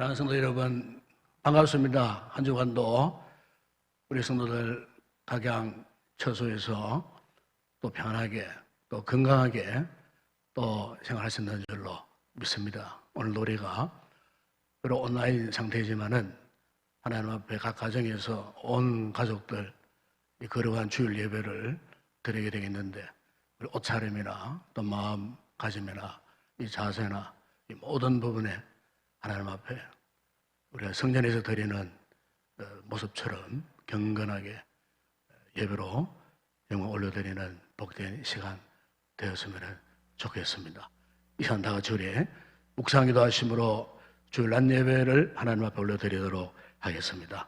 사랑하는 성도 여러분, 반갑습니다. 한 주간도 우리 성도들 각양 처소에서 또 평안하게 또 건강하게 또 생활하신다는 줄로 믿습니다. 오늘도 우리가 비록 온라인 상태이지만은 하나님 앞에 각 가정에서 온 가족들 이 거룩한 주일 예배를 드리게 되겠는데, 우리 옷차림이나 또 마음가짐이나 이 자세나 이 모든 부분에 하나님 앞에 우리가 성전에서 드리는 모습처럼 경건하게 예배로 영광 올려드리는 복된 시간 되었으면 좋겠습니다. 이 시간 다 같이 우리 묵상기도 하심으로 주일 낮 예배를 하나님 앞에 올려드리도록 하겠습니다.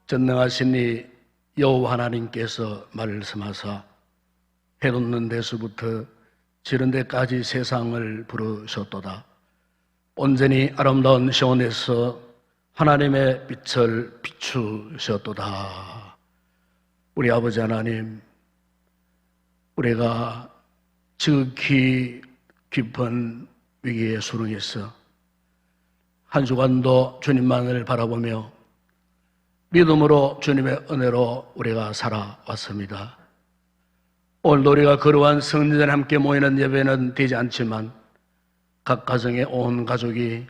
전능하신 이 여호와 하나님께서 말씀하사 해 돋는 데서부터 지는 데까지 세상을 부르셨도다. 온전히 아름다운 시온에서 하나님의 빛을 비추셨도다. 우리 아버지 하나님, 우리가 지극히 깊은 위기의 수렁에서 한 주간도 주님만을 바라보며 믿음으로 주님의 은혜로 우리가 살아왔습니다. 오늘도 우리가 거룩한 성전에 함께 모이는 예배는 되지 않지만 각 가정의 온 가족이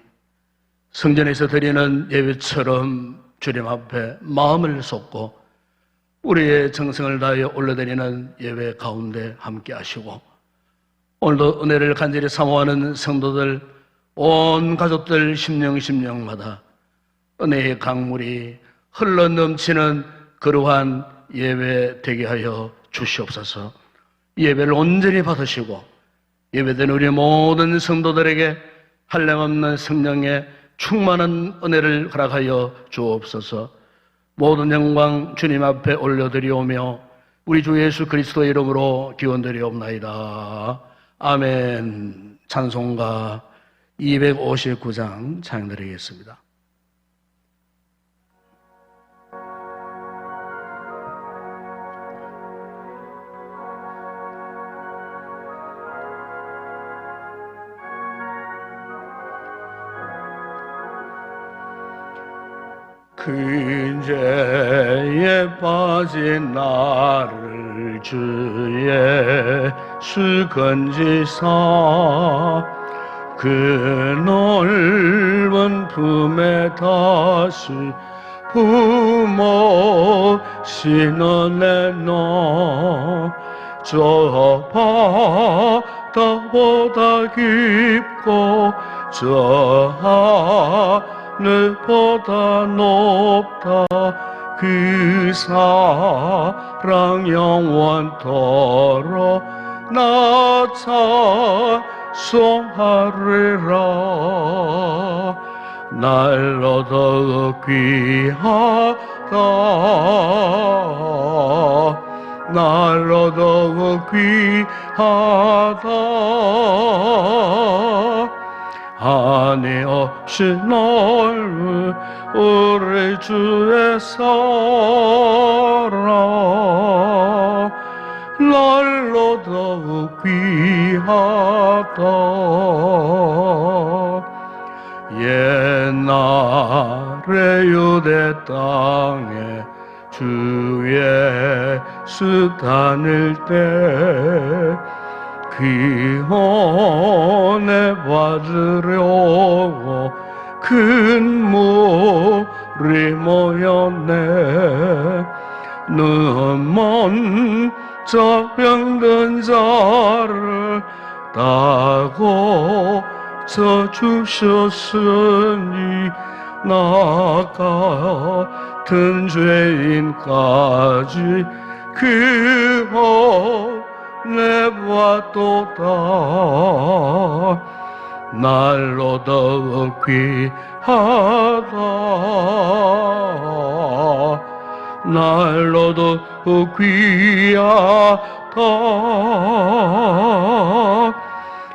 성전에서 드리는 예배처럼 주님 앞에 마음을 쏟고 우리의 정성을 다하여 올려드리는 예배 가운데 함께 하시고, 오늘도 은혜를 간절히 사모하는 성도들 온 가족들 심령마다 은혜의 강물이 흘러 넘치는 거룩한 예배 되게 하여 주시옵소서. 예배를 온전히 받으시고 예배된 우리 모든 성도들에게 한량없는 성령의 충만한 은혜를 허락하여 주옵소서. 모든 영광 주님 앞에 올려드리오며 우리 주 예수 그리스도의 이름으로 기원드리옵나이다. 아멘. 찬송가 259장 찬양드리겠습니다. 근죄에 빠진 나를 주 예수 건지사 그 넓은 품에 다시 부모시는 내놔. 저 바다보다 깊고 저 하늘보다 높다. 그 사랑 영원토록 나 찬송하리라. 날로 더욱 귀하다. 날로 더욱 귀하다. 한이 없이 넓은 우리 주의 사랑 날로 더욱 귀하다. 옛날에 유대 땅에 주 예수 다닐 때 귀원에 받으려고 큰 물이 모였네. 눈먼 저 병든 자를 따고 저 주셨으니 나 같은 죄인까지 그 내봐도다. 날로 더욱 귀하다. 날로 더욱 귀하다.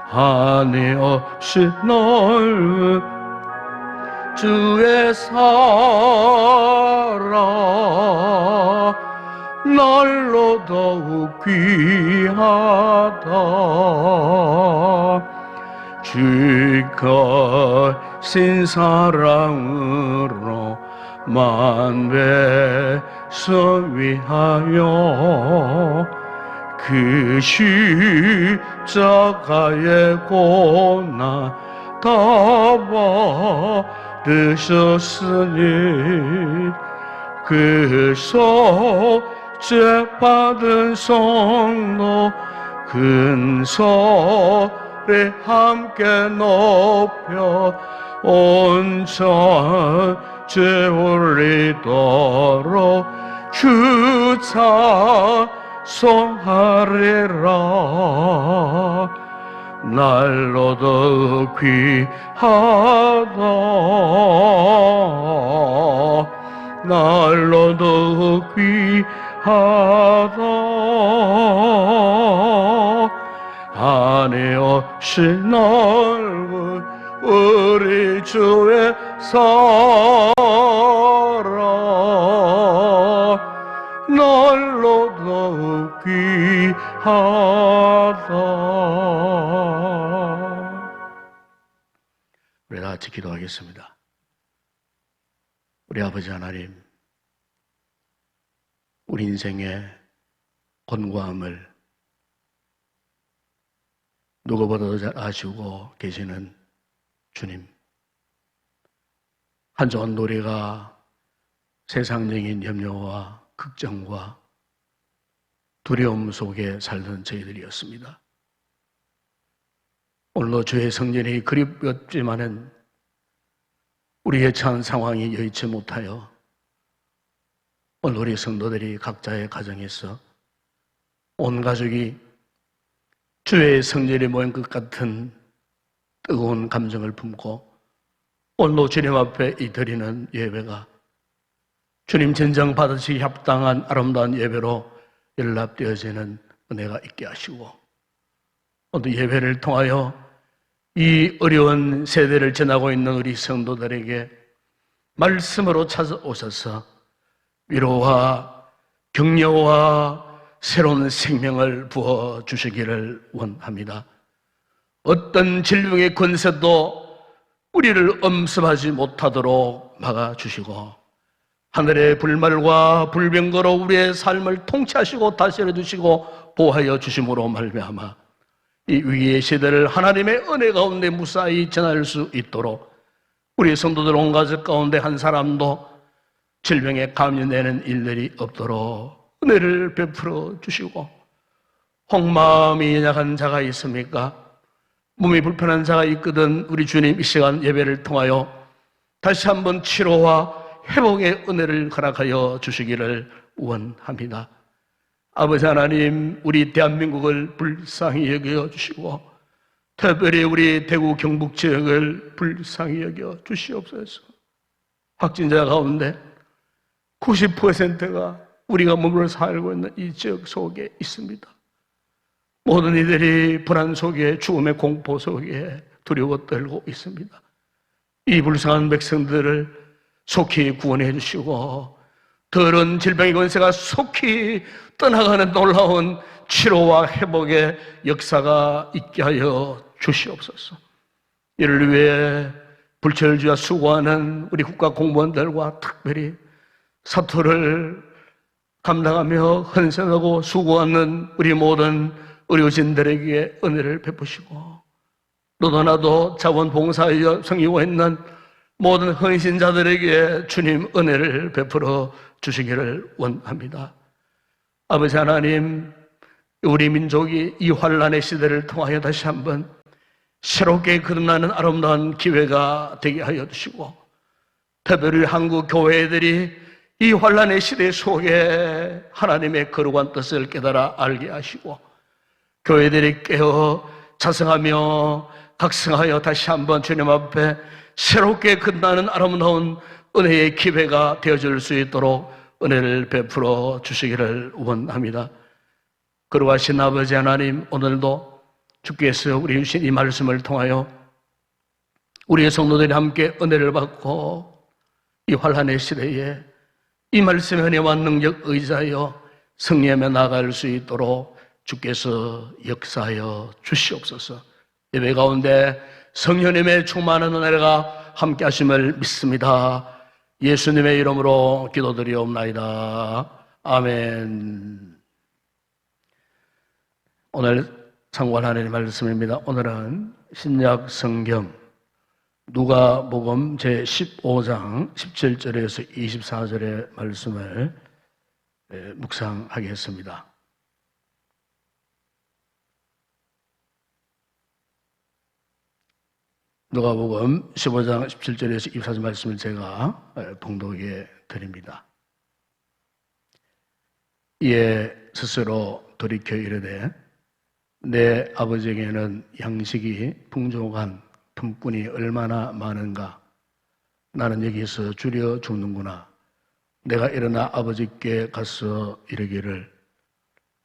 한이 없이 넓은 주의 사랑 날로 더욱 귀하다. 주가신 사랑으로 만배서 위하여 그 십자가의 고난 다 받으셨으니 그 속죄받은 성도 근설에 함께 높여 온전 죄 올리도록 주 찬송하리라. 날로도 귀하다. 날로도 귀하다. 한이 없이 넓은 우리 주의 사랑 날로도 귀하다. 우리 다 같이 기도하겠습니다. 우리 아버지 하나님, 우리 인생의 권고함을 누구보다도 잘 아시고 계시는 주님, 한정한 노래가 세상적인 염려와 걱정과 두려움 속에 살던 저희들이었습니다. 오늘도 주의 성전이 그립었지만은 우리의 처한 상황이 여의치 못하여 오늘 우리 성도들이 각자의 가정에서 온 가족이 주의 성전에 모인 것 같은 뜨거운 감정을 품고 오늘도 주님 앞에 이 드리는 예배가 주님 진정 받으시기 합당한 아름다운 예배로 연락되어지는 은혜가 있게 하시고 오늘 예배를 통하여 이 어려운 세대를 지나고 있는 우리 성도들에게 말씀으로 찾아오셔서 위로와 격려와 새로운 생명을 부어주시기를 원합니다. 어떤 질병의 권세도 우리를 엄습하지 못하도록 막아주시고 하늘의 불말과 불병거로 우리의 삶을 통치하시고 다스려 주시고 보호하여 주심으로 말미암아 이 위기의 시대를 하나님의 은혜 가운데 무사히 지날 수 있도록 우리 성도들 온 가족 가운데 한 사람도 질병에 감염되는 일들이 없도록 은혜를 베풀어 주시고 혹마음이 약한 자가 있습니까? 몸이 불편한 자가 있거든 우리 주님 이 시간 예배를 통하여 다시 한번 치료와 회복의 은혜를 허락하여 주시기를 원합니다. 아버지 하나님, 우리 대한민국을 불쌍히 여겨 주시고 특별히 우리 대구 경북 지역을 불쌍히 여겨 주시옵소서. 확진자 가운데 90%가 우리가 몸으로 살고 있는 이 지역 속에 있습니다. 모든 이들이 불안 속에 죽음의 공포 속에 두려워 떨고 있습니다. 이 불쌍한 백성들을 속히 구원해 주시고 더러운 질병의 권세가 속히 떠나가는 놀라운 치료와 회복의 역사가 있게 하여 주시옵소서. 이를 위해 불철주야 수고하는 우리 국가 공무원들과 특별히 사토를 감당하며 헌신하고 수고하는 우리 모든 의료진들에게 은혜를 베푸시고 너도 나도 자원봉사에 성의고 있는 모든 헌신자들에게 주님 은혜를 베풀어 주시기를 원합니다. 아버지 하나님, 우리 민족이 이 환난의 시대를 통하여 다시 한번 새롭게 거듭나는 아름다운 기회가 되게 하여 주시고 특별히 한국 교회들이 이 환난의 시대 속에 하나님의 거룩한 뜻을 깨달아 알게 하시고 교회들이 깨어 자성하며 각성하여 다시 한번 주님 앞에 새롭게 끝나는 아름다운 은혜의 기회가 되어줄 수 있도록 은혜를 베풀어 주시기를 원합니다. 거룩하신 아버지 하나님, 오늘도 주께서 우리 주신 이 말씀을 통하여 우리의 성도들이 함께 은혜를 받고 이 환난의 시대에 이 말씀의 은혜와 능력 의지하여 승리하며 나아갈 수 있도록 주께서 역사하여 주시옵소서. 예배 가운데 성령님의 충만한 은혜가 함께 하심을 믿습니다. 예수님의 이름으로 기도드리옵나이다. 아멘. 오늘 참고하는 말씀입니다. 오늘은 신약 성경 누가복음 제15장 17절에서 24절의 말씀을 묵상하겠습니다. 누가복음 15장 17절에서 24절 말씀을 제가 봉독해 드립니다. 이에 스스로 돌이켜 이르되 내 아버지에게는 양식이 풍족한 품꾼이 얼마나 많은가. 나는 여기서 줄여 죽는구나. 내가 일어나 아버지께 가서 이르기를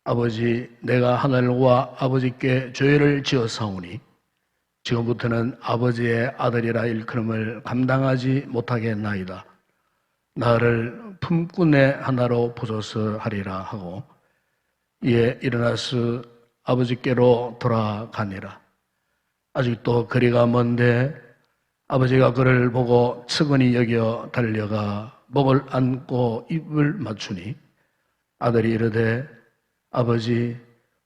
아버지, 내가 하늘과 아버지께 죄를 지었사오니 지금부터는 아버지의 아들이라 일컬음을 감당하지 못하겠나이다. 나를 품꾼의 하나로 부숴서 하리라 하고 이에 일어나서 아버지께로 돌아가니라. 아직도 거리가 먼데 아버지가 그를 보고 측은히 여겨 달려가 목을 안고 입을 맞추니 아들이 이르되 아버지,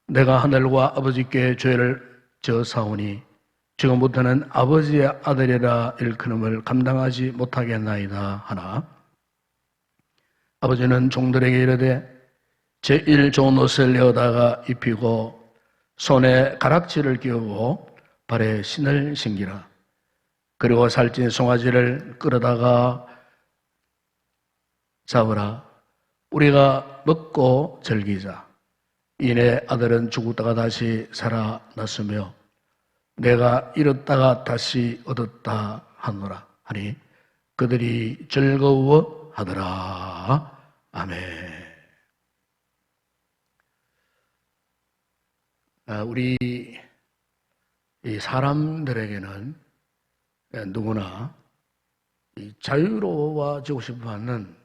내가 하늘과 아버지께 죄를 지었사오니 지금부터는 아버지의 아들이라 일컬음을 감당하지 못하겠나이다 하나 아버지는 종들에게 이르되 제일 좋은 옷을 내어다가 입히고 손에 가락지를 끼우고 발에 신을 신기라. 그리고 살찐 송아지를 끌어다가 잡으라. 우리가 먹고 즐기자. 이내 아들은 죽었다가 다시 살아났으며 내가 잃었다가 다시 얻었다 하노라 하니 그들이 즐거워하더라. 아멘. 우리 이 사람들에게는 누구나 자유로워지고 싶어하는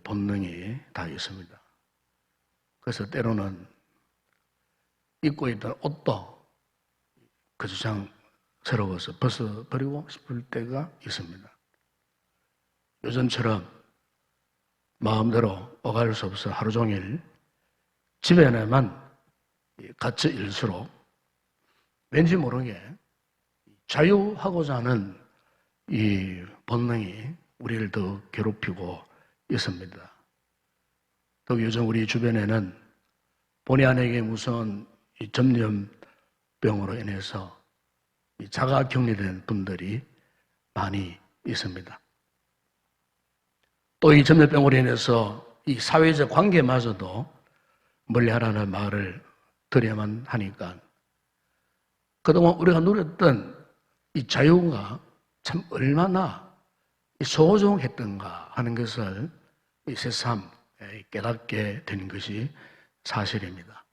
본능이 다 있습니다. 그래서 때로는 입고 있던 옷도 거추장스러워서 벗어버리고 싶을 때가 있습니다. 요즘처럼 마음대로 오갈 수 없어 하루 종일 집에만 갇혀 일수록 왠지 모르게 자유하고자 하는 이 본능이 우리를 더 괴롭히고 있습니다. 또 요즘 우리 주변에는 본의 아니게 무서운 이 전염병으로 인해서 자가 격리된 분들이 많이 있습니다. 또 이 전염병으로 인해서 이 사회적 관계마저도 멀리하라는 말을 드려야만 하니까 그동안 우리가 누렸던 이 자유가 참 얼마나 소중했던가 하는 것을 새삼 깨닫게 된 것이 사실입니다.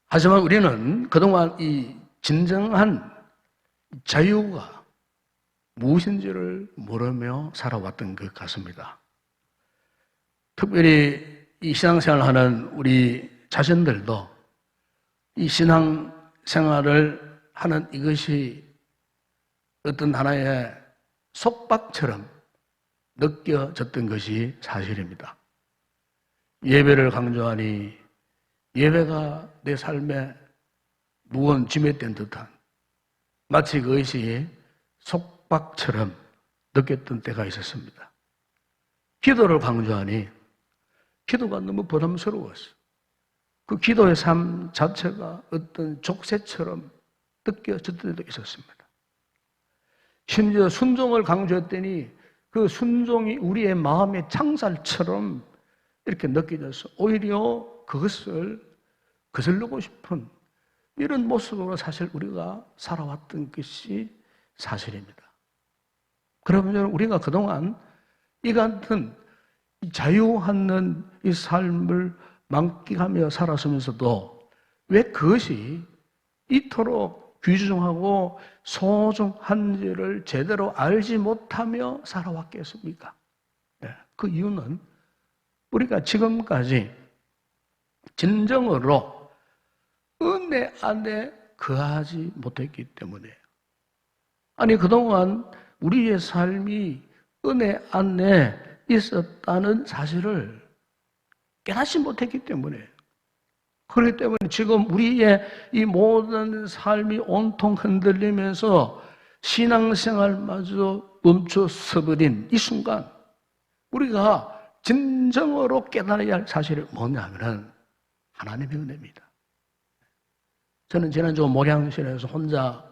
하지만 우리는 그동안 이 진정한 자유가 무엇인지를 모르며 살아왔던 것 같습니다. 특별히 이 신앙생활을 하는 우리 자신들도 이 신앙생활을 하는 이것이 어떤 하나의 속박처럼 느껴졌던 것이 사실입니다. 예배를 강조하니 예배가 내 삶에 무거운 짐에 뗀 듯한 마치 그것이 속박처럼 느꼈던 때가 있었습니다. 기도를 강조하니 기도가 너무 부담스러웠어요. 그 기도의 삶 자체가 어떤 족쇄처럼 느껴졌던 때도 있었습니다. 심지어 순종을 강조했더니 그 순종이 우리의 마음의 창살처럼 이렇게 느껴져서 오히려 그것을 거슬르고 싶은 이런 모습으로 사실 우리가 살아왔던 것이 사실입니다. 그러면 우리가 그동안 이 같은 자유하는 이 삶을 만끽하며 살았으면서도 왜 그것이 이토록 귀중하고 소중한지를 제대로 알지 못하며 살아왔겠습니까? 네, 그 이유는 우리가 지금까지 진정으로 은혜 안에 거하지 못했기 때문에, 아니 그동안 우리의 삶이 은혜 안에 있었다는 사실을 깨닫지 못했기 때문에, 그렇기 때문에 지금 우리의 이 모든 삶이 온통 흔들리면서 신앙생활마저 멈춰서버린 이 순간, 우리가 진정으로 깨달아야 할 사실이 뭐냐면 하나님의 은혜입니다. 저는 지난주 목양실에서 혼자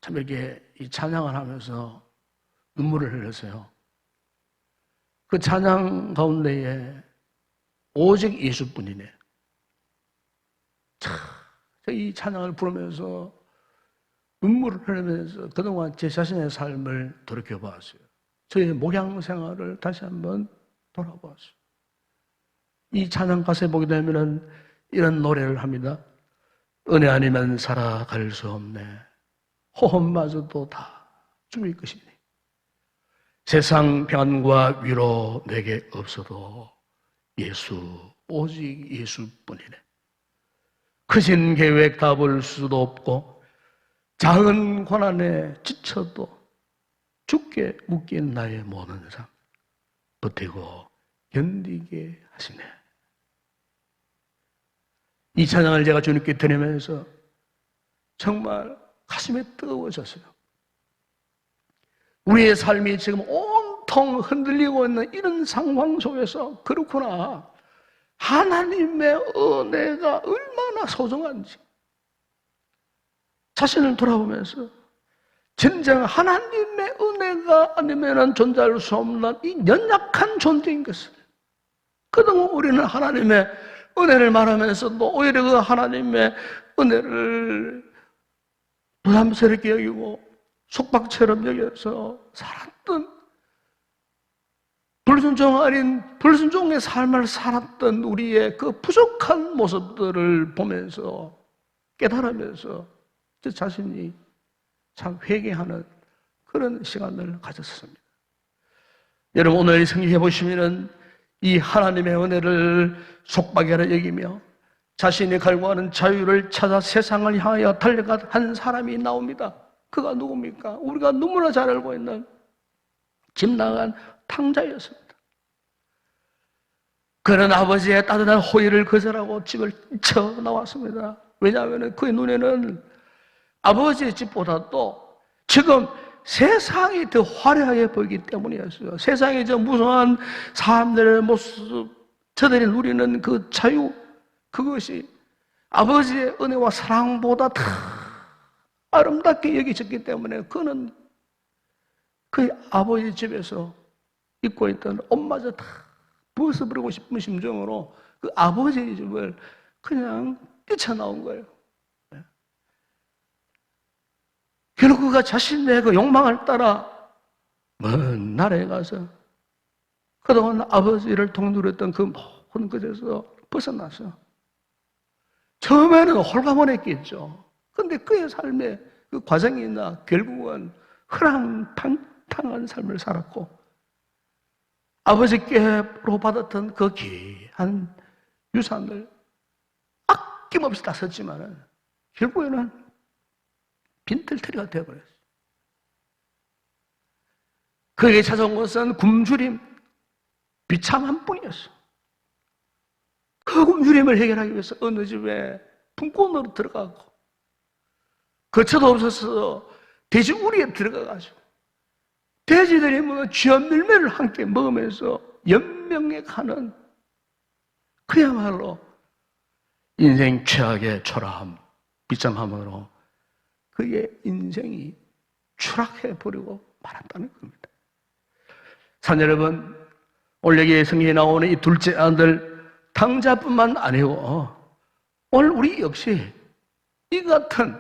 참 이렇게 이 찬양을 하면서 눈물을 흘렸어요. 그 찬양 가운데에 오직 예수뿐이네. 이 찬양을 부르면서 눈물을 흘리면서 그동안 제 자신의 삶을 돌이켜보았어요. 저의 목양 생활을 다시 한번 돌아보았어요. 이 찬양 가사에 보게 되면 이런 노래를 합니다. 은혜 아니면 살아갈 수 없네. 호흡마저도 다 주의 것이니. 세상 평안과 위로 내게 없어도 예수, 오직 예수뿐이네. 크신 계획 다 볼 수도 없고 작은 고난에 지쳐도 죽게 묶인 나의 모든 삶 버티고 견디게 하시네. 이 찬양을 제가 주님께 드리면서 정말 가슴이 뜨거워졌어요. 우리의 삶이 지금 온통 흔들리고 있는 이런 상황 속에서 그렇구나, 하나님의 은혜가 얼마나 소중한지 자신을 돌아보면서 진정 하나님의 은혜가 아니면 존재할 수 없는 이 연약한 존재인 것을, 그동안 우리는 하나님의 은혜를 말하면서도 오히려 그 하나님의 은혜를 부담스럽게 여기고 속박처럼 여겨서 살았던, 불순종 아닌 불순종의 삶을 살았던 우리의 그 부족한 모습들을 보면서 깨달으면서 저 자신이 참 회개하는 그런 시간을 가졌습니다. 여러분, 오늘 생각해 보시면은 이 하나님의 은혜를 속박이라 여기며 자신이 갈구하는 자유를 찾아 세상을 향하여 달려간 한 사람이 나옵니다. 그가 누굽니까? 우리가 너무나 잘 알고 있는 집 나간 탕자였습니다. 그는 아버지의 따뜻한 호의를 거절하고 집을 쳐 나왔습니다. 왜냐하면 그의 눈에는 아버지의 집보다도 지금 세상이 더 화려하게 보이기 때문이었어요. 세상에 저 무성한 사람들의 모습, 저들이 누리는 그 자유, 그것이 아버지의 은혜와 사랑보다 더 아름답게 여기졌기 때문에 그는 그 아버지 집에서 입고 있던 옷마저 다 벗어버리고 싶은 심정으로 그 아버지의 집을 그냥 뛰쳐나온 거예요. 결국 그가 자신의 그 욕망을 따라 먼 나라에 가서 그동안 아버지를 통두렸던 그 모든 것에서 벗어나서 처음에는 홀가분했겠죠. 그런데 그의 삶의 그 과정이나 결국은 허랑방탕한 삶을 살았고 아버지께로 받았던 그 귀한 유산을 아낌없이 다 썼지만은 결국에는 빈털터리가 되어버렸어요. 그에게 찾아온 것은 굶주림, 비참한 뿐이었어요. 그 굶주림을 해결하기 위해서 어느 집에 분권으로 들어가고 거처도 없어서 돼지 우리에 들어가가지고 돼지들이 쥐한 밀매를 함께 먹으면서 연명해 가는 그야말로 인생 최악의 초라함, 비참함으로 그의 인생이 추락해버리고 말았다는 겁니다. 사랑 여러분, 오늘 여기 성경에 나오는 이 둘째 아들 탕자뿐만 아니고 오늘 우리 역시 이 같은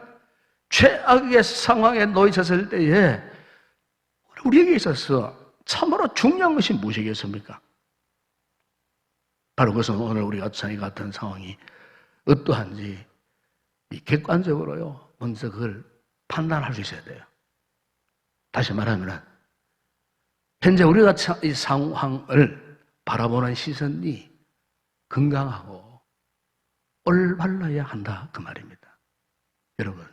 최악의 상황에 놓여졌을 때에 우리에게 있어서 참으로 중요한 것이 무엇이겠습니까? 바로 그것은 오늘 우리가 자기 같은 상황이 어떠한지 이 객관적으로요, 먼저 그걸 판단할 수 있어야 돼요. 다시 말하면, 현재 우리가 이 상황을 바라보는 시선이 건강하고 올바라야 한다, 그 말입니다. 여러분,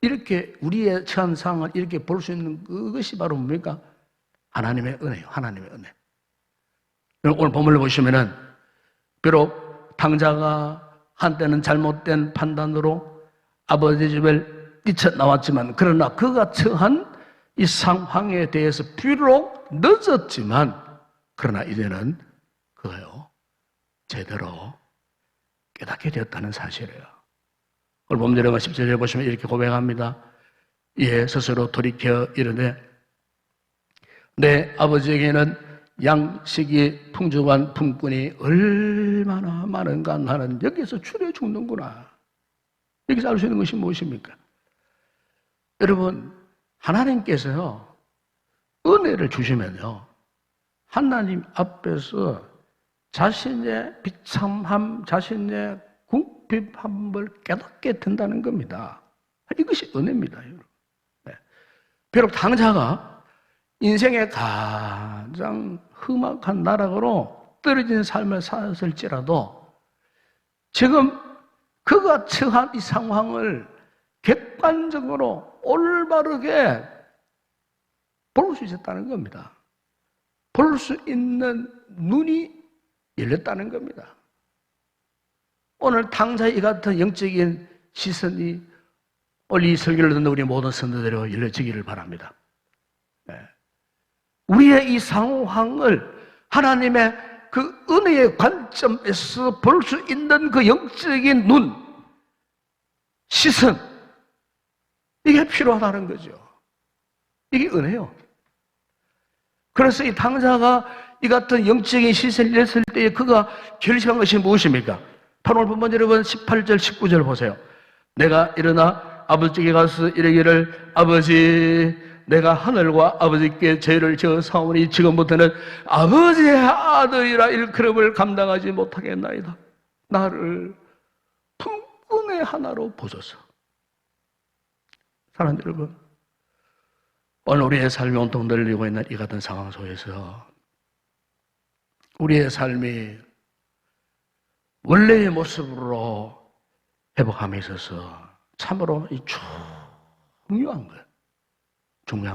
이렇게 우리의 처한 상황을 이렇게 볼 수 있는 그것이 바로 뭡니까? 하나님의 은혜요, 하나님의 은혜. 오늘 본문을 보시면은, 비록 당자가 한때는 잘못된 판단으로 아버지 집을 뛰쳐나왔지만, 그러나 그가 처한 이 상황에 대해서 비록 늦었지만, 그러나 이제는 그가요, 제대로 깨닫게 되었다는 사실이에요. 오늘 본문 내려가 10절에 보시면 이렇게 고백합니다. 예, 스스로 돌이켜 이르되 내 아버지에게는 양식이 풍족한 품꾼이 얼마나 많은가, 나는 여기서 추려 죽는구나. 여기서 알 수 있는 것이 무엇입니까? 여러분, 하나님께서요, 은혜를 주시면요, 하나님 앞에서 자신의 비참함, 자신의 궁핍함을 깨닫게 된다는 겁니다. 이것이 은혜입니다, 여러분. 네. 비록 당자가 인생의 가장 험악한 나락으로 떨어진 삶을 살았을지라도 지금 그가 처한 이 상황을 객관적으로 올바르게 볼 수 있었다는 겁니다. 볼 수 있는 눈이 열렸다는 겁니다. 오늘 당자의 이 같은 영적인 시선이 오늘 이 설교를 듣는 우리 모든 성도들에게 열려지기를 바랍니다. 네. 우리의 이 상황을 하나님의 그 은혜의 관점에서 볼 수 있는 그 영적인 눈, 시선, 이게 필요하다는 거죠. 이게 은혜요. 그래서 이 당자가 이 같은 영적인 시선을 했을 때에 그가 결심한 것이 무엇입니까? 오늘 본문 여러분 18절, 19절 보세요. 내가 일어나 아버지께 가서 이르기를 아버지, 내가 하늘과 아버지께 죄를 지었사오니 지금부터는 아버지의 아들이라 일컬음을 감당하지 못하겠나이다. 나를 품꾼의 하나로 보소서. 사랑하는 여러분, 오늘 우리의 삶이 온통 널리고 있는 이 같은 상황 속에서 우리의 삶이 원래의 모습으로 회복함에 있어서 참으로 이 중요한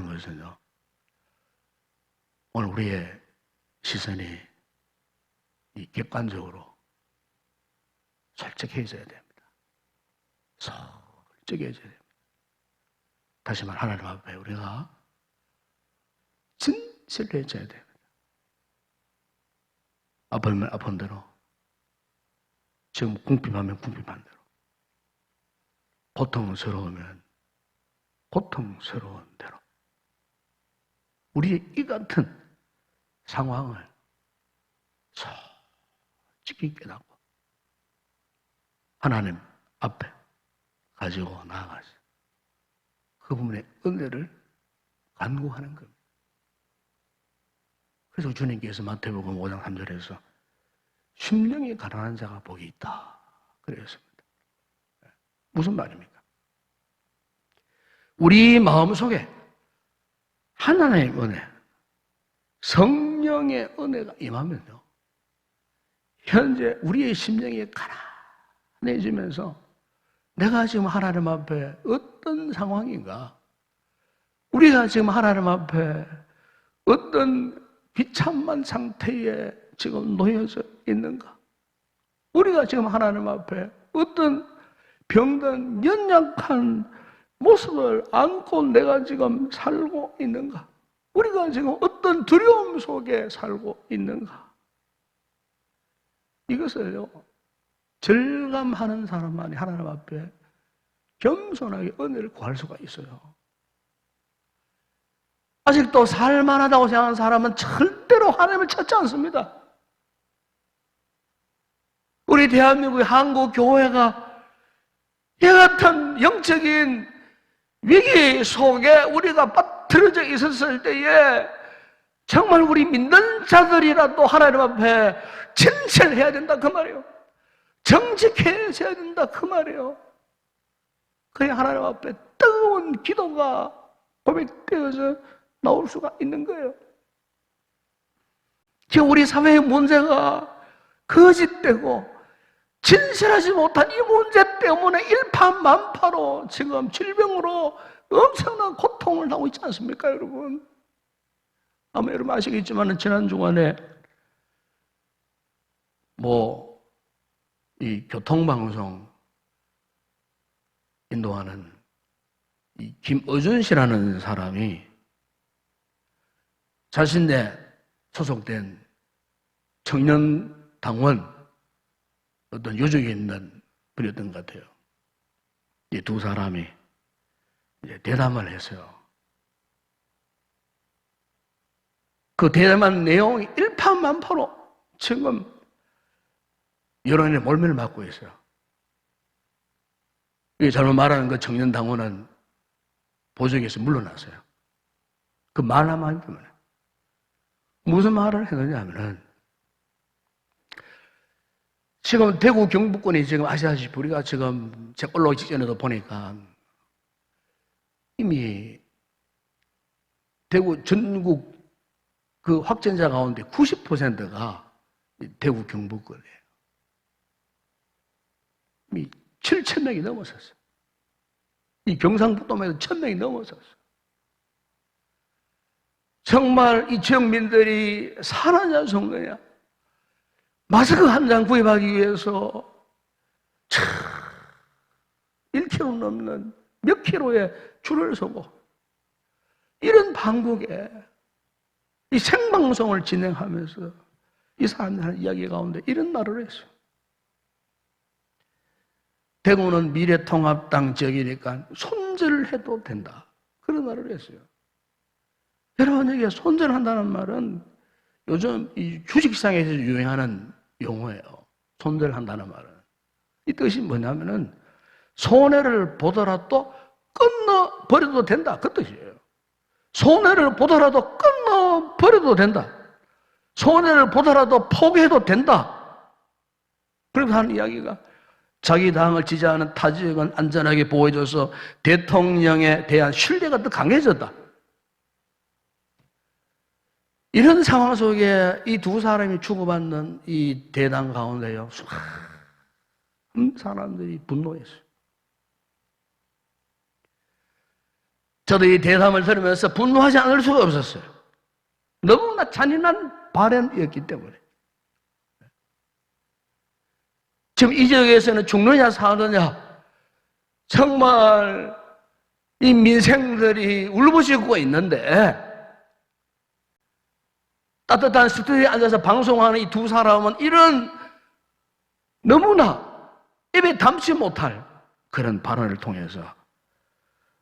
것은요, 오늘 우리의 시선이 이 객관적으로 솔직해져야 됩니다. 솔직해져야 됩니다. 다시 말, 하나님 앞에 우리가 진실해져야 됩니다. 아프면 아픈 대로, 지금 궁핍하면 궁핍한 대로, 고통스러우면 고통스러운 대로 우리의 이 같은 상황을 솔직히 깨닫고 하나님 앞에 가지고 나아가서 그 부분의 은혜를 간구하는 겁니다. 그래서 주님께서 마태복음 5장 3절에서 심령이 가난한 자가 복이 있다 그랬습니다. 무슨 말입니까? 우리 마음속에 하나님의 은혜, 성령의 은혜가 임하면요, 현재 우리의 심령이 가난해지면서 내가 지금 하나님 앞에 어떤 상황인가, 우리가 지금 하나님 앞에 어떤 비참한 상태에 지금 놓여져 있는가, 우리가 지금 하나님 앞에 어떤 병든 연약한 모습을 안고 내가 지금 살고 있는가, 우리가 지금 어떤 두려움 속에 살고 있는가, 이것을요, 절감하는 사람만이 하나님 앞에 겸손하게 은혜를 구할 수가 있어요. 아직도 살만하다고 생각하는 사람은 절대로 하나님을 찾지 않습니다. 우리 대한민국의 한국 교회가 이 같은 영적인 위기 속에 우리가 빠뜨려져 있었을 때에 정말 우리 믿는 자들이라도 하나님 앞에 진실해야 된다 그 말이에요. 정직해져야 된다 그 말이에요. 그래 하나님 앞에 뜨거운 기도가 고백되어서 나올 수가 있는 거예요. 지금 우리 사회의 문제가 거짓되고 진실하지 못한 이 문제 때문에 일파만파로 지금 질병으로 엄청난 고통을 당하고 있지 않습니까, 여러분? 아마 여러분 아시겠지만 지난 주간에 이 교통방송 인도하는 이 김어준 씨라는 사람이 자신의 소속된 청년당원 어떤 요직에 있는 분이었던 것 같아요. 이 두 사람이 이제 대담을 했어요. 그 대담한 내용이 일파만파로 지금 여론의 몰매를 맞고 있어요. 이게 잘못 말하는 그 청년당원은 보직에서 물러났어요. 그 말 한마디 때문에. 무슨 말을 했느냐면은 지금 대구 경북권이 지금 아시다시피 우리가 지금 책 올라오기 직전에도 보니까 이미 대구 전국 그 확진자 가운데 90%가 대구 경북권이에요. 이미 7,000명이 넘어섰어요. 이 경상북도만 해도 1,000명이 넘어섰어요. 정말 이 지역민들이 사느냐 죽느냐 마스크 한 장 구입하기 위해서 1km 넘는 몇 킬로의 줄을 서고 이런 방국에 이 생방송을 진행하면서 이 사람들 하는 이야기 가운데 이런 말을 했어요. 대구는 미래통합당 지역이니까 손절해도 된다. 그런 말을 했어요. 여러분, 여기에 손절한다는 말은 요즘 이 주식시장에서 유행하는 용어예요. 손절한다는 말은. 이 뜻이 뭐냐면은 손해를 보더라도 끊어버려도 된다. 그 뜻이에요. 손해를 보더라도 끊어버려도 된다. 손해를 보더라도 포기해도 된다. 그래서 하는 이야기가 자기 당을 지지하는 타 지역은 안전하게 보호해줘서 대통령에 대한 신뢰가 더 강해졌다. 이런 상황 속에 이 두 사람이 주고받는 이 대담 가운데요, 수많은 사람들이 분노했어요. 저도 이 대담을 들으면서 분노하지 않을 수가 없었어요. 너무나 잔인한 발언이었기 때문에. 지금 이 지역에서는 죽느냐 사느냐 정말 이 민생들이 울부짖고 있는데 따뜻한 스튜디오에 앉아서 방송하는 이 두 사람은 이런 너무나 입에 담지 못할 그런 발언을 통해서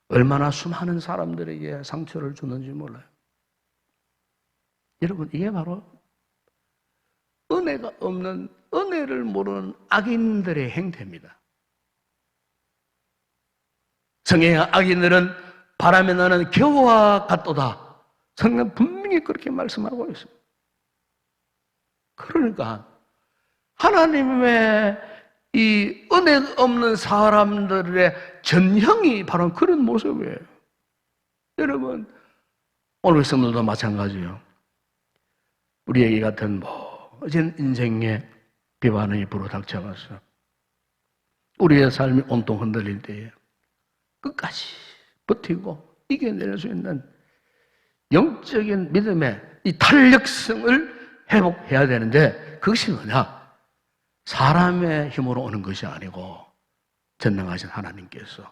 얼마나 수많은 사람들에게 상처를 주는지 몰라요. 여러분, 이게 바로 은혜가 없는, 은혜를 모르는 악인들의 행태입니다. 성경의 악인들은 바람에 나는 겨와 같도다. 성경 분명히 그렇게 말씀하고 있습니다. 그러니까 하나님의 이 은혜 없는 사람들의 전형이 바로 그런 모습이에요. 여러분, 오늘 성도도 마찬가지예요. 우리에게 같은 모든 인생의 비반이 불어닥쳐가서 우리의 삶이 온통 흔들릴 때에 끝까지 버티고 이겨낼 수 있는 영적인 믿음의 이 탄력성을 회복해야 되는데 그것이 뭐냐? 사람의 힘으로 오는 것이 아니고 전능하신 하나님께서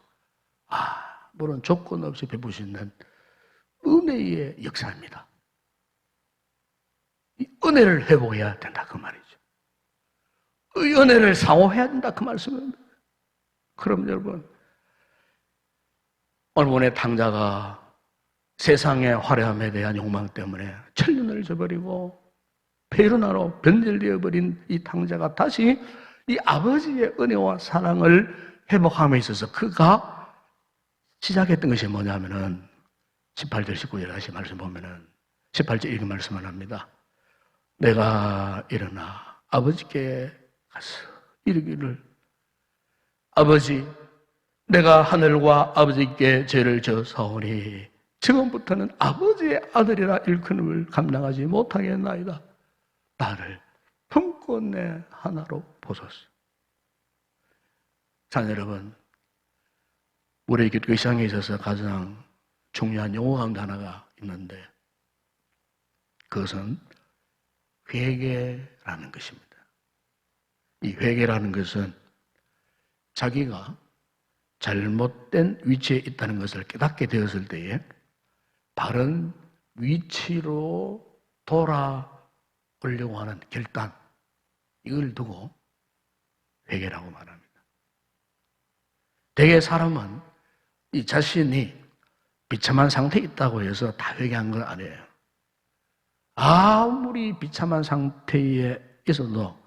물론 조건 없이 베푸시는 은혜의 역사입니다. 이 은혜를 회복해야 된다 그 말이죠. 이 은혜를 상호해야 된다 그 말씀입니다. 그럼 여러분, 오늘 본의 탕자가 세상의 화려함에 대한 욕망 때문에 천년을 저버리고 페르나로 변절되어 버린 이 탕자가 다시 이 아버지의 은혜와 사랑을 회복함에 있어서 그가 시작했던 것이 뭐냐면은 18절 19절 다시 말씀 보면은 18절 이렇게 말씀을 합니다. 내가 일어나 아버지께 가서 이르기를 아버지 내가 하늘과 아버지께 죄를 져사오니 지금부터는 아버지의 아들이라 일컬음을 감당하지 못하겠나이다. 나를 품고 내 하나로 보소서. 자녀 여러분, 우리 기독교상에 있어서 가장 중요한 용어 가운데 하나가 있는데 그것은 회개라는 것입니다. 이 회개라는 것은 자기가 잘못된 위치에 있다는 것을 깨닫게 되었을 때에 바른 위치로 돌아오려고 하는 결단, 이걸 두고 회개라고 말합니다. 대개 사람은 이 자신이 비참한 상태에 있다고 해서 다 회개한 건 아니에요. 아무리 비참한 상태에 있어도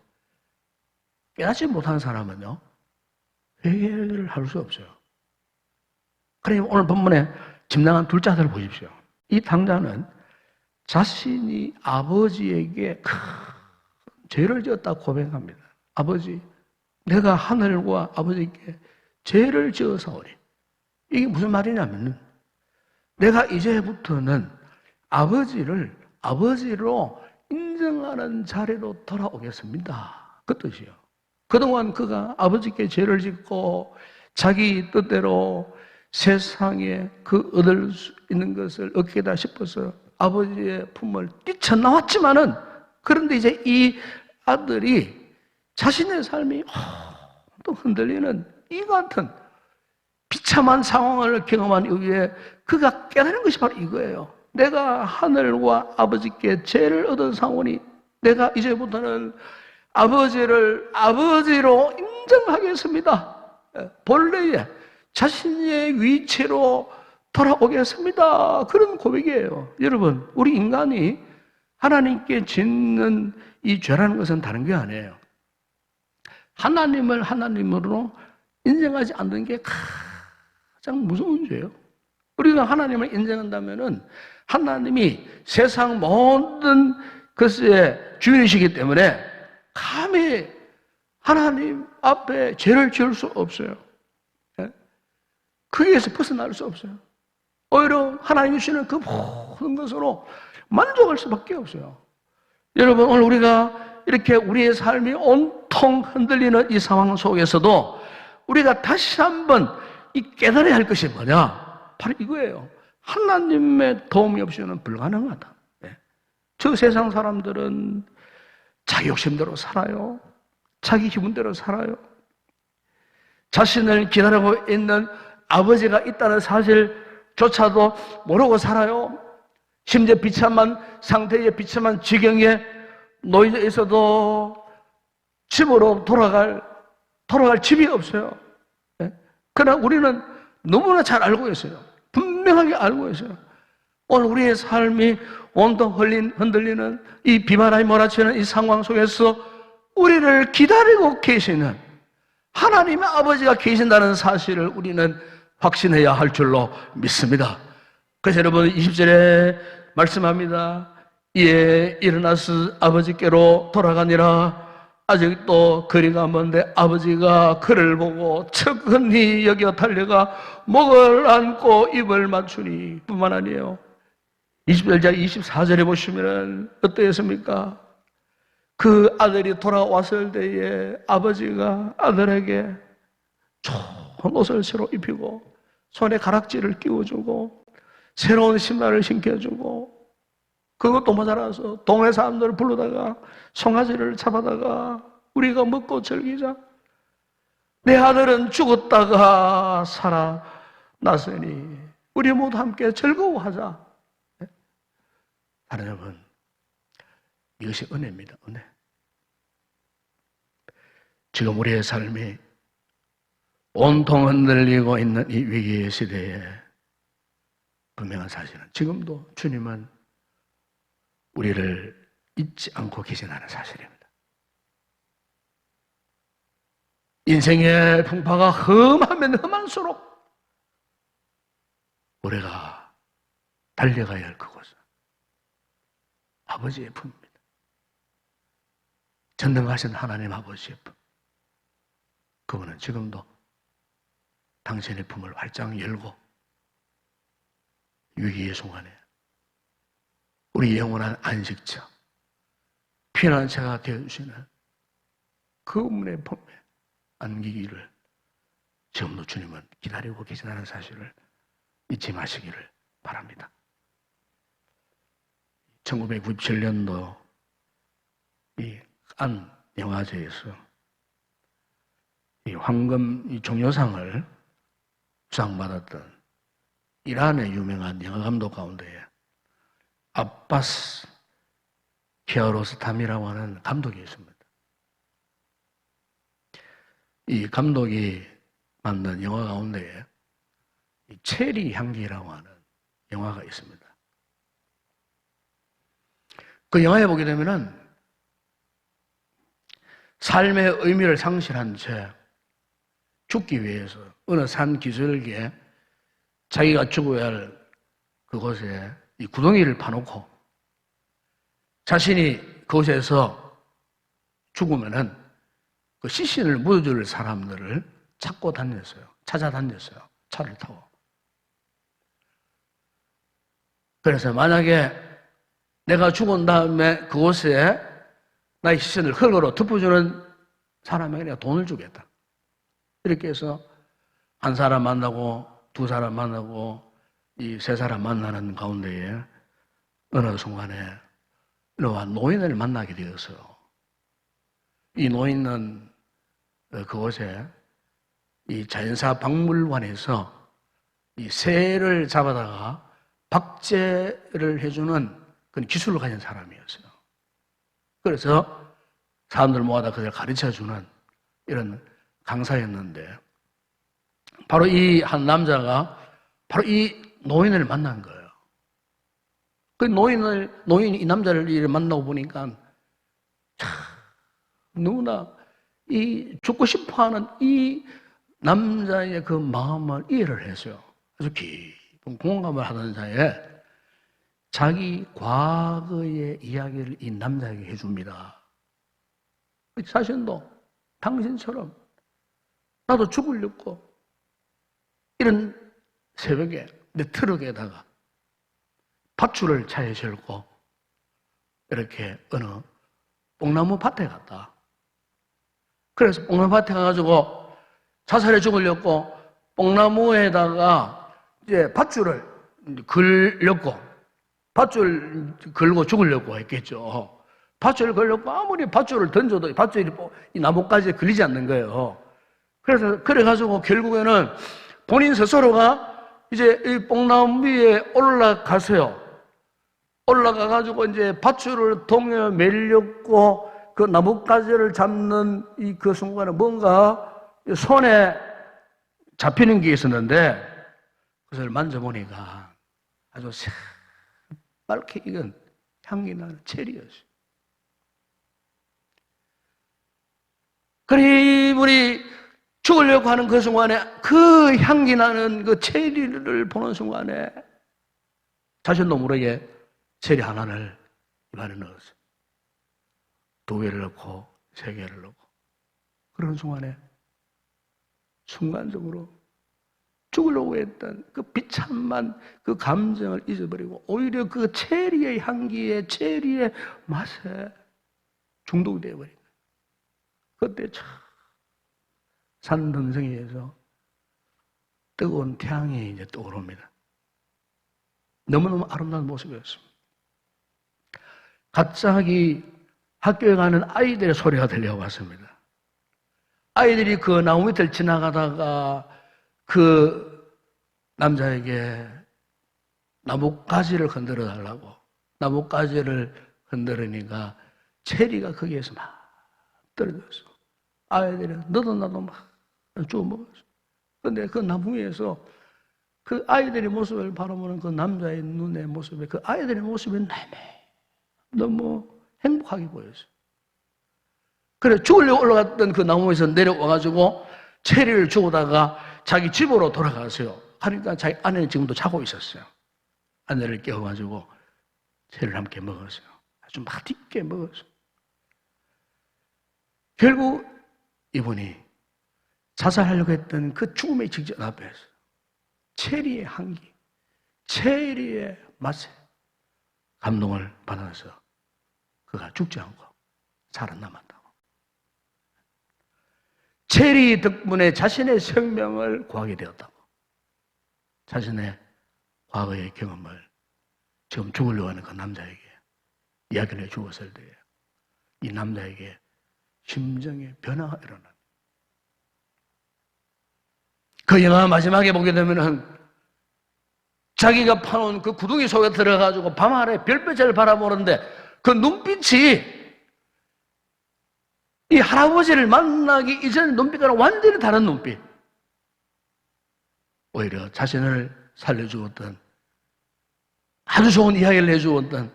깨닫지 못한 사람은요, 회개를 할 수 없어요. 그러니 오늘 본문에 짐당한 둘째 아들을 보십시오. 이 당자는 자신이 아버지에게 큰 죄를 지었다고 고백합니다. 아버지, 내가 하늘과 아버지께 죄를 지어사오니. 이게 무슨 말이냐면 내가 이제부터는 아버지를 아버지로 인정하는 자리로 돌아오겠습니다. 그 뜻이요. 그동안 그가 아버지께 죄를 짓고 자기 뜻대로 세상에 그 얻을 수 있는 것을 얻겠다 싶어서 아버지의 품을 뛰쳐나왔지만은, 그런데 이제 이 아들이 자신의 삶이 또 흔들리는 이 같은 비참한 상황을 경험한 이후에 그가 깨달은 것이 바로 이거예요. 내가 하늘과 아버지께 죄를 얻은 상원이 내가 이제부터는 아버지를 아버지로 인정하겠습니다. 본래의 자신의 위치로 돌아오겠습니다. 그런 고백이에요. 여러분, 우리 인간이 하나님께 짓는 이 죄라는 것은 다른 게 아니에요. 하나님을 하나님으로 인정하지 않는 게 가장 무서운 죄예요. 우리가 하나님을 인정한다면은 하나님이 세상 모든 것의 주인이시기 때문에 감히 하나님 앞에 죄를 지을 수 없어요. 거기에서 벗어날 수 없어요. 오히려 하나님이 주시는 그 모든 것으로 만족할 수밖에 없어요. 여러분, 오늘 우리가 이렇게 우리의 삶이 온통 흔들리는 이 상황 속에서도 우리가 다시 한번 이 깨달아야 할 것이 뭐냐? 바로 이거예요. 하나님의 도움이 없이는 불가능하다. 저 세상 사람들은 자기 욕심대로 살아요. 자기 기분대로 살아요. 자신을 기다리고 있는 아버지가 있다는 사실조차도 모르고 살아요. 심지어 비참한 상태에 비참한 지경에 놓여 있어도 집으로 돌아갈 집이 없어요. 그러나 우리는 너무나 잘 알고 있어요. 분명하게 알고 있어요. 오늘 우리의 삶이 온통 흔들리는 이 비바람이 몰아치는 이 상황 속에서 우리를 기다리고 계시는 하나님의 아버지가 계신다는 사실을 우리는 확신해야 할 줄로 믿습니다. 그래서 여러분 20절에 말씀합니다. 이에 일어나서 아버지께로 돌아가니라. 아직도 거리가 먼데 아버지가 그를 보고 척은히 여겨 달려가 목을 안고 입을 맞추니 뿐만 아니에요. 20절자 24절에 보시면 어떠했습니까? 그 아들이 돌아왔을 때에 아버지가 아들에게 좋은 옷을 새로 입히고 손에 가락지를 끼워주고 새로운 신발을 신겨주고, 그것도 모자라서 동네 사람들을 불러다가 송아지를 잡아다가 우리가 먹고 즐기자. 내 아들은 죽었다가 살아났으니 우리 모두 함께 즐거워하자. 사랑하는 여러분, 이것이 은혜입니다. 은혜. 지금 우리의 삶이 온통 흔들리고 있는 이 위기의 시대에 분명한 사실은 지금도 주님은 우리를 잊지 않고 계신다는 사실입니다. 인생의 풍파가 험하면 험할수록 우리가 달려가야 할 그곳은 아버지의 품입니다. 전능하신 하나님 아버지의 품. 그분은 지금도 당신의 품을 활짝 열고 위기의 순간에 우리 영원한 안식처, 피난처가 되어주시는 그분의 품에 안기기를 지금도 주님은 기다리고 계시다는 사실을 잊지 마시기를 바랍니다. 1997년도 이 칸 영화제에서 이 황금 종려상을 수상받았던 이란의 유명한 영화 감독 가운데 아바스 키아로스타미라고 하는 감독이 있습니다. 이 감독이 만든 영화 가운데 체리 향기라고 하는 영화가 있습니다. 그 영화에 보게 되면은 삶의 의미를 상실한 채 죽기 위해서 어느 산 기슭에 자기가 죽어야 할 그곳에 이 구덩이를 파놓고 자신이 그곳에서 죽으면은 그 시신을 묻어줄 사람들을 찾고 다녔어요. 찾아다녔어요. 차를 타고. 그래서 만약에 내가 죽은 다음에 그곳에 나의 시신을 흙으로 덮어주는 사람에게 내가 돈을 주겠다. 이렇게 해서 한 사람 만나고 두 사람 만나고 이 세 사람 만나는 가운데에 어느 순간에 이러한 노인을 만나게 되었어요. 이 노인은 그곳에 이 자연사 박물관에서 이 새를 잡아다가 박제를 해주는 그런 기술을 가진 사람이었어요. 그래서 사람들 모아다 그들 가르쳐주는 이런 강사였는데 바로 이 한 남자가 바로 이 노인을 만난 거예요. 그 노인이 이 남자를 만나고 보니까 참 너무나 이 죽고 싶어 하는 이 남자의 그 마음을 이해를 했어요. 그래서 깊은 공감을 하던 사이에 자기 과거의 이야기를 이 남자에게 해줍니다. 자신도 당신처럼 나도 죽으려고 이런 새벽에 내 트럭에다가 밧줄을 차에 싣고 이렇게 어느 뽕나무 밭에 갔다. 그래서 뽕나무 밭에 가가지고 자살해 죽으려고 뽕나무에다가 이제 밧줄을 걸렸고 밧줄 걸고 죽으려고 했겠죠. 밧줄을 걸려고 아무리 밧줄을 던져도 밧줄이 이 나뭇가지에 걸리지 않는 거예요. 그래가지고 결국에는 본인 스스로가 이제 이 뽕나무 위에 올라가서요. 올라가가지고 이제 밧줄을 동여 매려고 그 나뭇가지를 잡는 이 그 순간에 뭔가 손에 잡히는 게 있었는데 그것을 만져보니까 아주 새빨게 익은 향기 나는 체리였어요. 그래 이분이 죽으려고 하는 그 순간에 그 향기 나는 그 체리를 보는 순간에 자신도 모르게 체리 하나를 입안에 넣었어요. 두 개를 넣고 세 개를 넣고 그런 순간에 순간적으로 죽으려고 했던 그 비참한 그 감정을 잊어버리고 오히려 그 체리의 향기에 체리의 맛에 중독이 되어버린 거예요. 그때 참 산등성이에서 뜨거운 태양이 이제 떠오릅니다. 너무너무 아름다운 모습이었습니다. 갑자기 학교에 가는 아이들의 소리가 들려왔습니다. 아이들이 그 나무 밑을 지나가다가 그 남자에게 나뭇가지를 흔들어 달라고 나뭇가지를 흔들으니까 체리가 거기에서 막 떨어졌어. 아이들이 너도 나도 막 주워 먹었어. 그런데 그 나무 위에서 그 아이들의 모습을 바라보는 그 남자의 눈의 모습에 그 아이들의 모습이 너무 행복하게 보였어요. 그래 죽으려고 올라갔던 그 나무에서 내려와가지고 체리를 주우다가 자기 집으로 돌아갔어요. 하니까 자기 아내는 지금도 자고 있었어요. 아내를 깨워가지고 체리를 함께 먹었어요. 아주 맛있게 먹었어요. 결국 이분이 자살하려고 했던 그 죽음의 직전 앞에서 체리의 향기, 체리의 맛에 감동을 받아서 그가 죽지 않고 살아남았다고. 체리 덕분에 자신의 생명을 구하게 되었다고. 자신의 과거의 경험을 지금 죽으려고 하는 그 남자에게 이야기를 해주었을 때 이 남자에게 심정의 변화가 일어납니다. 그 영화 마지막에 보게 되면은 자기가 파놓은 그 구덩이 속에 들어가지고 밤하늘에 별빛을 바라보는데 그 눈빛이 이 할아버지를 만나기 이전의 눈빛과는 완전히 다른 눈빛. 오히려 자신을 살려주었던, 아주 좋은 이야기를 해주었던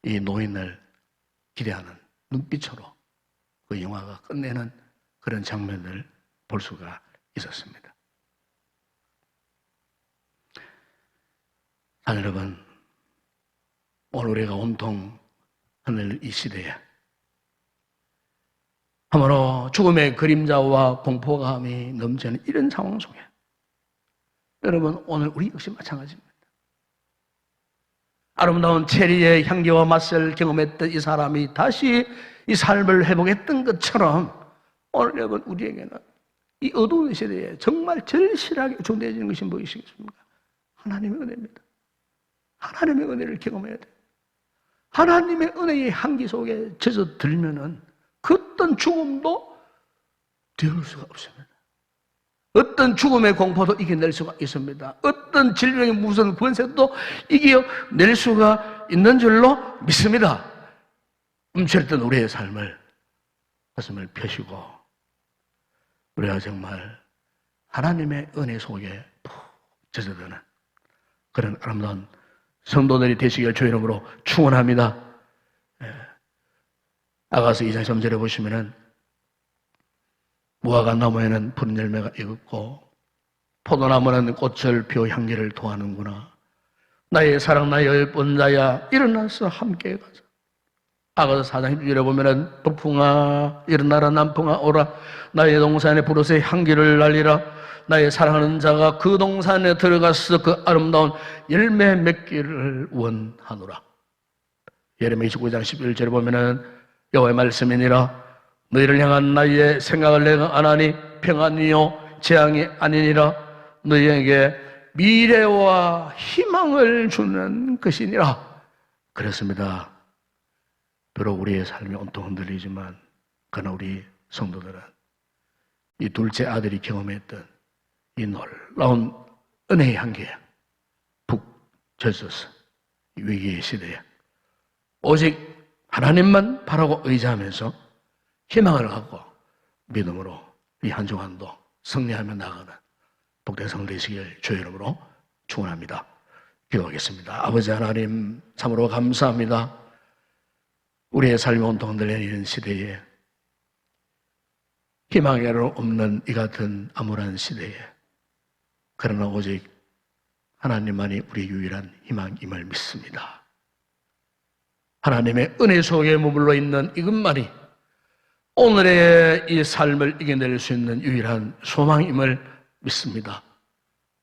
이 노인을 기대하는 눈빛으로 그 영화가 끝내는 그런 장면을 볼 수가 있었습니다. 자, 여러분, 오늘 우리가 온통 하늘 이 시대에 참으로 죽음의 그림자와 공포감이 넘치는 이런 상황 속에 여러분, 오늘 우리 역시 마찬가지입니다. 아름다운 체리의 향기와 맛을 경험했던 이 사람이 다시 이 삶을 회복했던 것처럼 오늘 여러분 우리에게는 이 어두운 시대에 정말 절실하게 중대해지는 것이 무엇이겠습니까? 하나님의 은혜입니다. 하나님의 은혜를 경험해야 돼요. 하나님의 은혜의 향기 속에 젖어들면은 그 어떤 죽음도 뒤를 수가 없습니다. 어떤 죽음의 공포도 이겨낼 수가 있습니다. 어떤 질병의 무서운 권세도 이겨낼 수가 있는 줄로 믿습니다. 움츠렸던 우리의 삶을 가슴을 펴시고 우리가 정말 하나님의 은혜 속에 푹 젖어드는 그런 아름다운 성도들이 되시길 주의 이름으로 축원합니다. 아가서 2장 3절에 보시면은 무화과 나무에는 푸른 열매가 익었고 포도나무는 꽃을 피워 향기를 토하는구나. 나의 사랑 나의 예쁜 자야 일어나서 함께 가자. 아가서 4장 10절에 보면은 북풍아 일어나라 남풍아 오라. 나의 동산에 부르세 향기를 날리라. 나의 사랑하는 자가 그 동산에 들어가서 그 아름다운 열매 맺기를 원하노라. 예레미야 29장 11절에 보면은 여호와의 말씀이니라. 너희를 향한 나의 생각을 내가 안 하니 평안이요 재앙이 아니니라. 너희에게 미래와 희망을 주는 것이니라. 그렇습니다. 비록 우리의 삶이 온통 흔들리지만 그러나 우리 성도들은 이 둘째 아들이 경험했던 이 놀라운 은혜의 향기에 푹 젖어서 이 위기의 시대에 오직 하나님만 바라고 의지하면서 희망을 갖고 믿음으로 이 한 주간도 승리하며 나가는 복된 성도 되시길 주의 이름으로 축원합니다. 기도하겠습니다. 아버지 하나님 참으로 감사합니다. 우리의 삶이 온통 흔들리는 이런 시대에 희망이 없는 이 같은 암울한 시대에 그러나 오직 하나님만이 우리의 유일한 희망임을 믿습니다. 하나님의 은혜 속에 머물러 있는 이것만이 오늘의 이 삶을 이겨낼 수 있는 유일한 소망임을 믿습니다.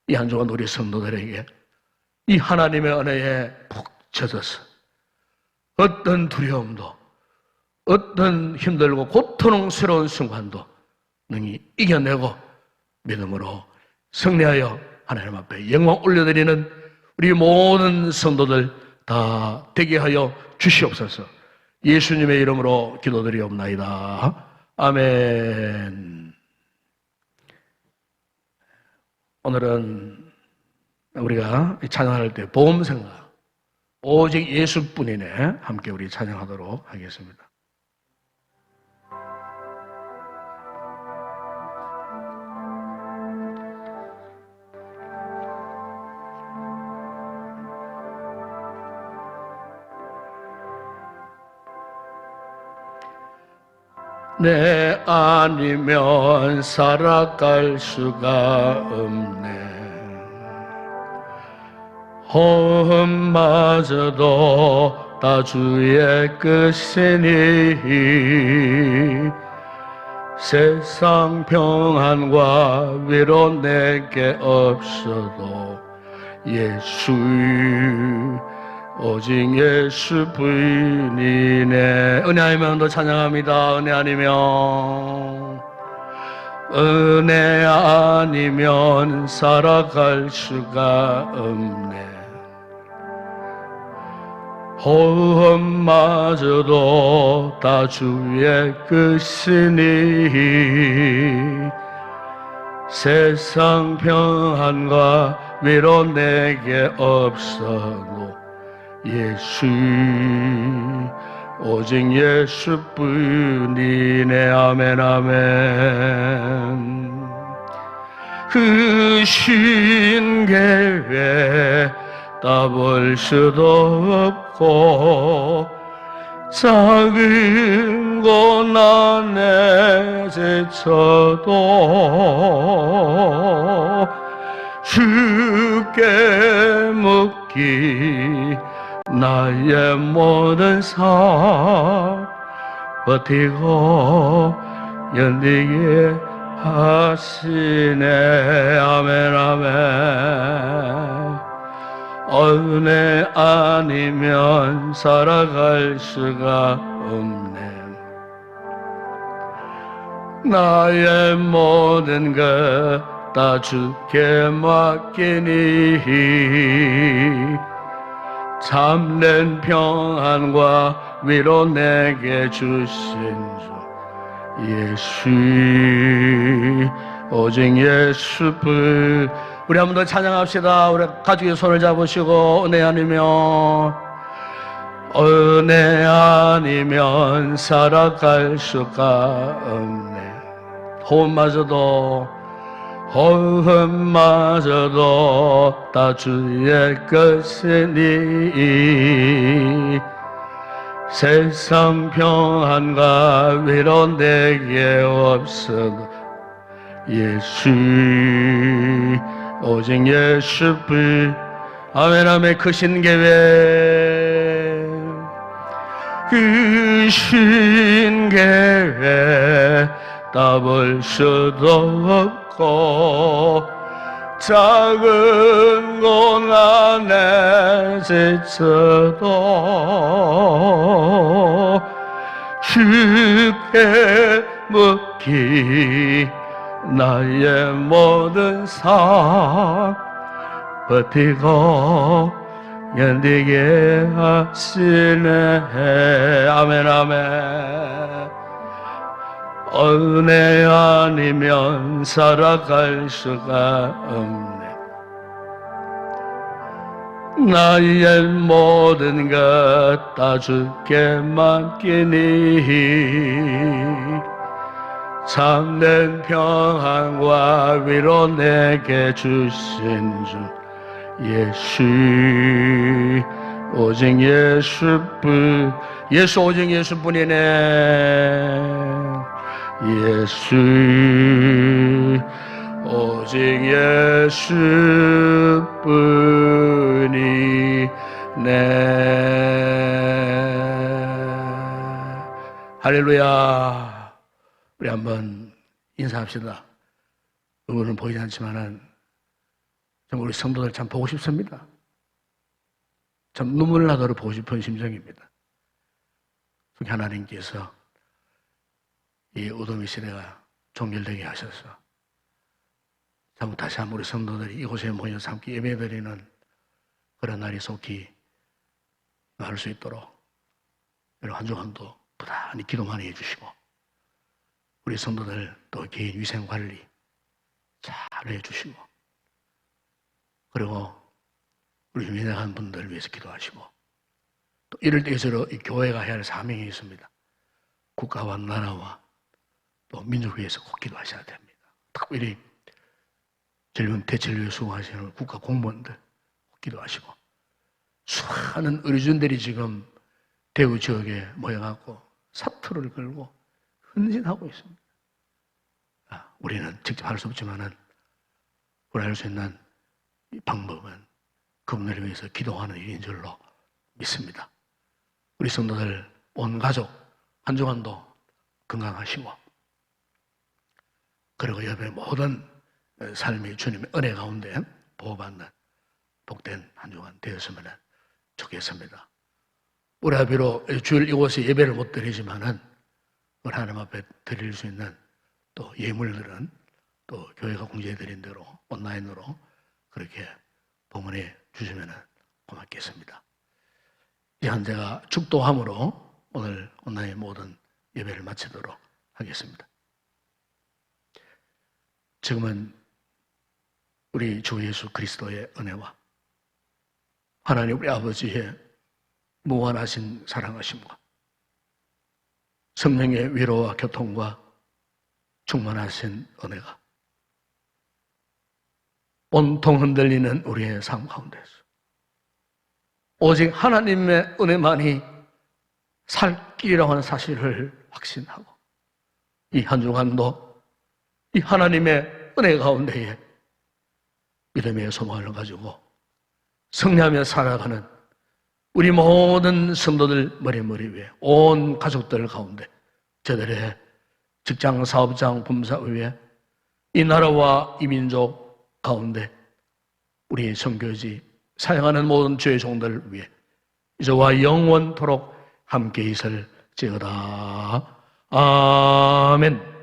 이 한 주간 우리 성도들에게 이 하나님의 은혜에 푹 젖어서 어떤 두려움도 어떤 힘들고 고통스러운 순간도 능히 이겨내고 믿음으로 승리하여 하나님 앞에 영광 올려드리는 우리 모든 성도들 다 되게 하여 주시옵소서. 예수님의 이름으로 기도드리옵나이다. 아멘. 오늘은 우리가 찬양할 때 보험생각 오직 예수뿐이네 함께 우리 찬양하도록 하겠습니다. 내 아니면 살아갈 수가 없네. 호흡마저도 다 주의 것이니 세상 평안과 위로 내게 없어도 예수 오직 예수뿐이네. 은혜 아니면 더 찬양합니다. 은혜 아니면 은혜 아니면 살아갈 수가 없네. 호흡마저도 다 주의 것이니 세상 평안과 위로 내게 없어도 예수 오직 예수뿐이네. 아멘 아멘. 그 신계에 따볼 수도 없고 작은 고난에 지쳐도 주께 묻기 나의 모든 삶 버티고 견디게 하시네. 아멘 아멘. 은혜 아니면 살아갈 수가 없네. 나의 모든 것 다 주께 맡기니 참된 평안과 위로 내게 주신 주 예수 오직 예수뿐. 우리 한 번 더 찬양합시다. 우리 가족의 손을 잡으시고 은혜 아니면 살아갈 수가 없네. 호흡마저도 다 주의 것이니 세상 평안과 위로 내게 없어도 예수 오직 예수뿐. 아멘 아멘. 그 신계회 그 신계회 따볼 수도 없고 작은 고난에 지쳐도 주께 묻기 나의 모든 삶 버티고 견디게 하시네. 아멘 아멘. 은혜 아니면 살아갈 수가 없네. 나의 모든 것 다 주께 맡기니 참된 평안과 위로 내게 주신 주 예수 오직 예수뿐. 예수 오직 예수뿐이네. 예수 오직 예수뿐이네. 할렐루야. 우리 한번 인사합시다. 얼굴은 보이지 않지만은 정말 우리 성도들 참 보고 싶습니다. 참 눈물 나도록 보고 싶은 심정입니다. 하나님께서 이 어둠의 시대가 종결되게 하셔서 참 다시 한번 우리 성도들이 이곳에 모여서 함께 예배드리는 그런 날이 속히 할 수 있도록 여러분 한 주간도 부단히 기도 많이 해주시고 우리 성도들 또 개인 위생관리 잘 해주시고 그리고 우리 위대한 분들을 위해서 기도하시고 또 이럴 때일수록 이 교회가 해야 할 사명이 있습니다. 국가와 나라와 또 민족 위해서 꼭 기도하셔야 됩니다. 특별히 젊은 대체를 위해 수고하시는 국가 공무원들 꼭 기도하시고 수많은 의료진들이 지금 대구 지역에 모여갖고 사투를 걸고 헌신하고 있습니다. 우리는 직접 할 수 없지만은 우리가 할 수 있는 이 방법은 그분들을 위해서 기도하는 일인 줄로 믿습니다. 우리 성도들 온 가족 한 주간도 건강하시고 그리고 여러분의 모든 삶이 주님의 은혜 가운데 보호받는 복된 한 주간 되었으면 좋겠습니다. 우리가 비록 주일 이곳에 예배를 못 드리지만은 하나님 앞에 드릴 수 있는 또 예물들은 또 교회가 공지해드린 대로 온라인으로 그렇게 봉헌해 주시면 고맙겠습니다. 이한 제가 축도함으로 오늘 온라인 모든 예배를 마치도록 하겠습니다. 지금은 우리 주 예수 그리스도의 은혜와 하나님 우리 아버지의 무한하신 사랑하심과 성령의 위로와 교통과 충만하신 은혜가 온통 흔들리는 우리의 삶 가운데서 오직 하나님의 은혜만이 살 길이라고 하는 사실을 확신하고 이 한 주간도 이 하나님의 은혜 가운데에 믿음의 소망을 가지고 승리하며 살아가는 우리 모든 성도들 머리 위에 온 가족들 가운데 저들의 직장, 사업장, 범사위에 이 나라와 이 민족 가운데 우리 선교지 사역하는 모든 주의 종들 위해 이제와 영원토록 함께 있을지어다. 아멘.